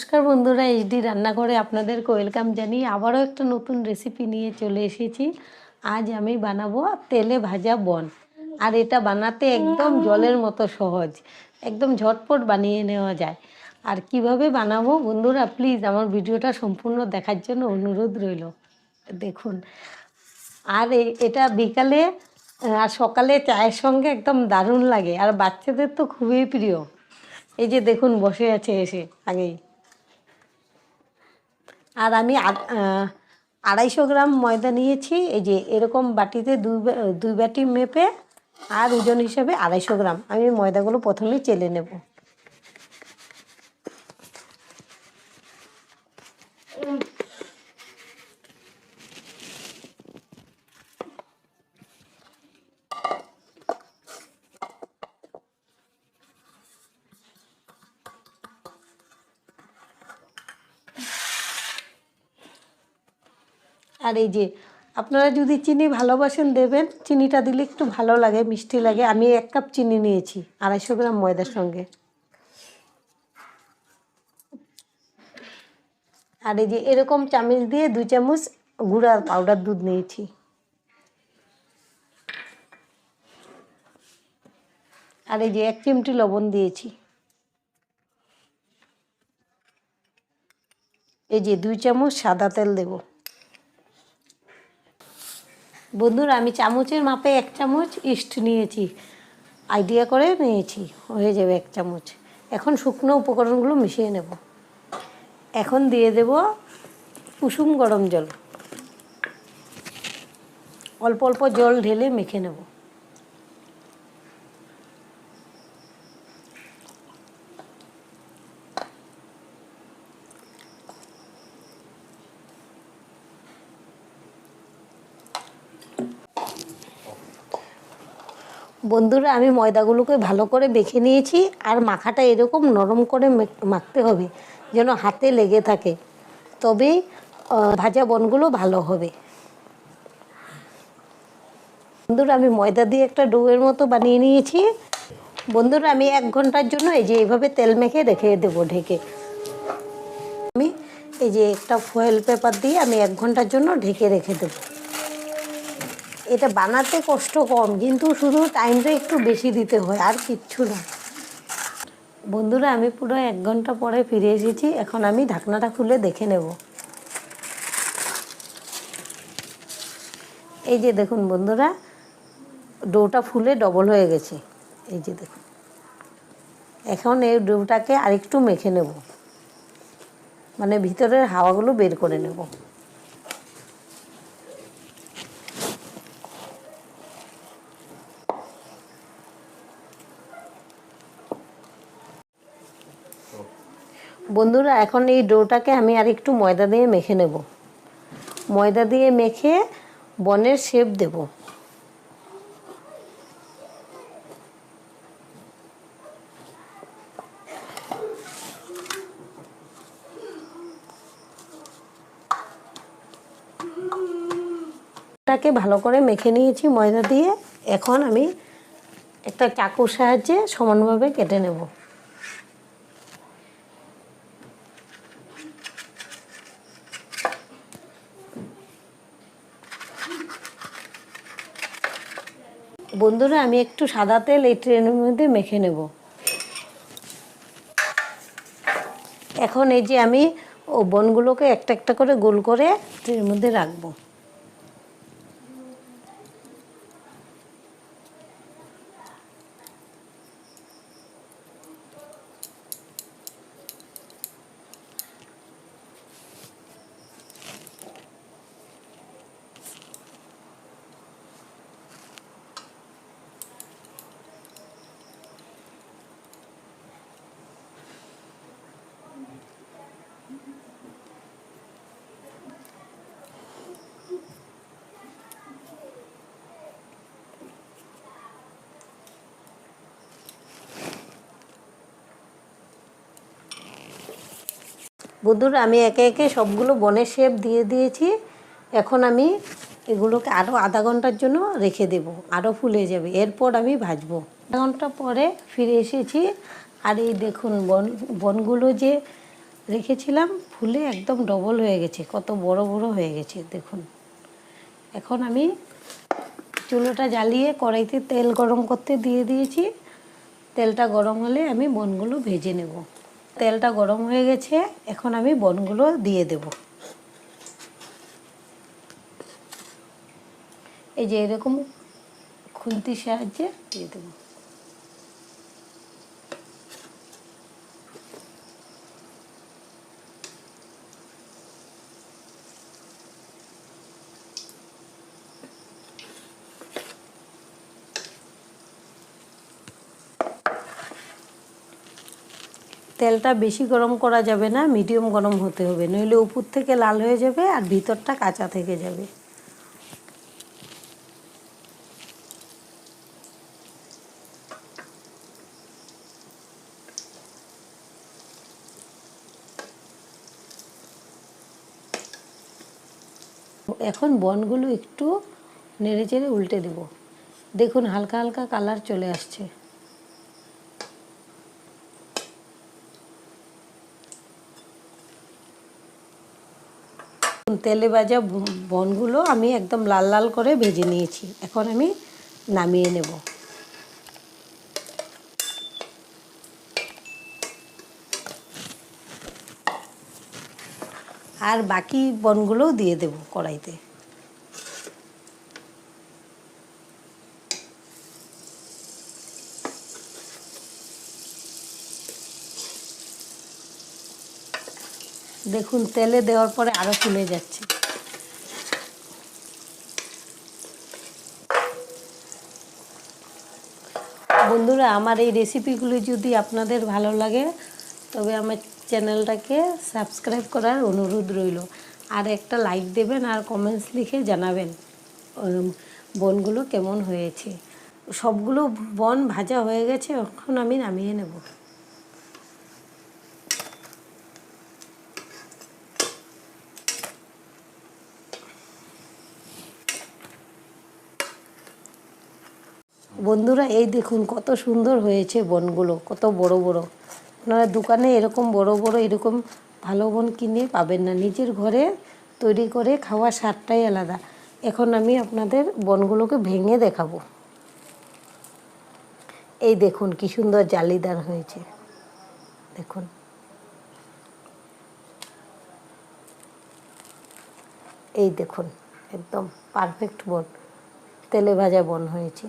নমস্কার বন্ধুরা, এইচডি রান্নাঘরে আপনাদেরকে ওয়েলকাম জানিয়ে আবারও একটা নতুন রেসিপি নিয়ে চলে এসেছি। আজ আমি বানাবো তেলে ভাজা বন। আর এটা বানাতে একদম জলের মতো সহজ, একদম ঝটপট বানিয়ে নেওয়া যায়। আর কিভাবে বানাবো বন্ধুরা, প্লিজ আমার ভিডিওটা সম্পূর্ণ দেখার জন্য অনুরোধ রইল। দেখুন, আর এটা বিকালে আর সকালে চায়ের সঙ্গে একদম দারুণ লাগে, আর বাচ্চাদের তো খুবই প্রিয়। এই যে দেখুন বসে আছে এসে আগেই। আর আমি 250 গ্রাম ময়দা নিয়েছি। এই যে এরকম বাটিতে দুই বাটি মেপে, আর ওজন হিসাবে 250 গ্রাম আমি ময়দাগুলো প্রথমে চেলে নেব। আর এই যে আপনারা যদি চিনি ভালোবাসেন দেবেন, চিনিটা দিলে একটু ভালো লাগে, মিষ্টি লাগে। আমি 1 কাপ চিনি নিয়েছি 250 গ্রাম ময়দার সঙ্গে। আর এই যে এরকম চামচ দিয়ে 2 চামচ গুঁড়া পাউডার দুধ নিয়েছি। আর এই যে 1 চিমটি লবণ দিয়েছি। এই যে 2 চামচ সাদা তেল দেব। বন্ধুরা, আমি চামচের মাপে 1 চামচ ইস্ট নিয়েছি, আইডিয়া করে নিয়েছি, হয়ে যাবে 1 চামচ। এখন শুকনো উপকরণগুলো মিশিয়ে নেব। এখন দিয়ে দেব কুসুম গরম জল, অল্প অল্প জল ঢেলে মেখে নেব। বন্ধুরা, আমি ময়দাগুলোকে ভালো করে মেখে নিয়েছি। আর মাখাটা এরকম নরম করে মাখতে হবে, যেন হাতে লেগে থাকে, তবেই ভাজা বনগুলো ভালো হবে। বন্ধুরা, আমি ময়দা দিয়ে একটা ডোয়ের মতো বানিয়ে নিয়েছি। বন্ধুরা, আমি 1 ঘন্টার জন্য এই যে এইভাবে তেল মেখে রেখে দেবো ঢেকে। আমি এই যে একটা ফয়েল পেপার দিয়ে আমি 1 ঘন্টার জন্য ঢেকে রেখে দেবো। এটা বানাতে কষ্ট কম, কিন্তু শুধু টাইমটা একটু বেশি দিতে হয়, আর কিচ্ছু না। বন্ধুরা, আমি পুরো 1 ঘন্টা পরে ফিরে এসেছি। এখন আমি ঢাকনাটা খুলে দেখে নেব। এই যে দেখুন বন্ধুরা, ডোটা ফুলে ডবল হয়ে গেছে। এই যে দেখুন, এখন এই ডোটাকে আরেকটু মেখে নেব, মানে ভিতরের হাওয়াগুলো বের করে নেব। বন্ধুরা, এখন এই ডোটাকে আমি আরেকটু ময়দা দিয়ে মেখে নেব। ময়দা দিয়ে মেখে বনের শেপ দেব। এটাকে ভালো করে মেখে নিয়েছি ময়দা দিয়ে। এখন আমি একটা চাকুর সাহায্যে সমানভাবে কেটে নেব। বন্ধুরা, আমি একটু সাদা তেল এই ট্রেনের মধ্যে মেখে নেব। এখন এই যে আমি বনগুলোকে একটা একটা করে গোল করে ট্রেনের মধ্যে রাখবো। বন্ধুরা, আমি একে একে সবগুলো বনের শেপ দিয়ে দিয়েছি। এখন আমি এগুলোকে আরও আধা ঘন্টার জন্য রেখে দেব, আরও ফুলে যাবে। এরপর আমি ভাজবো। আধা ঘন্টা পরে ফিরে এসেছি। আর এই দেখুন বনগুলো যে রেখেছিলাম ফুলে একদম ডবল হয়ে গেছে, কত বড় বড় হয়ে গেছে দেখুন। এখন আমি চুলোটা জ্বালিয়ে কড়াইতে তেল গরম করতে দিয়ে দিয়েছি। তেলটা গরম হলে আমি বনগুলো ভেজে নেব। তেলটা গরম হয়ে গেছে, এখন আমি বনগুলো দিয়ে দেব। এই যে এরকম খুন্তির সাহায্যে দিয়ে দেব। তেলটা বেশি গরম করা যাবে না, মিডিয়াম গরম হতে হবে, নইলে উপর থেকে লাল হয়ে যাবে আর ভিতরটা কাঁচা থেকে যাবে। এখন বনগুলো একটু নেড়ে চেড়ে উল্টে দেব। দেখুন হালকা হালকা কালার চলে আসছে। তেলে ভাজা বনগুলো আমি একদম লাল লাল করে ভেজে নিয়েছি। এখন আমি নামিয়ে নেব। আর বাকি বনগুলোও দিয়ে দেব কড়াইতে। দেখুন তেলে দেওয়ার পরে আরও ফুলে যাচ্ছে। বন্ধুরা, আমার এই রেসিপিগুলি যদি আপনাদের ভালো লাগে তবে আমার চ্যানেলটাকে সাবস্ক্রাইব করার অনুরোধ রইল। আর একটা লাইক দেবেন আর কমেন্টস লিখে জানাবেন বনগুলো কেমন হয়েছে। সবগুলো বন ভাজা হয়ে গেছে, এখন আমি নামিয়ে নেব। বন্ধুরা, এই দেখুন কত সুন্দর হয়েছে বনগুলো, কত বড় বড়। আপনারা দোকানে এরকম বড় বড় এরকম ভালো বন কিনে পাবেন না। নিজের ঘরে তৈরি করে খাওয়ার স্বাদটাই আলাদা। এখন আমি আপনাদের বনগুলোকে ভেঙে দেখাবো। এই দেখুন কি সুন্দর জালিদার হয়েছে, দেখুন। এই দেখুন একদম পারফেক্ট বন, তেলে ভাজা বন হয়েছে।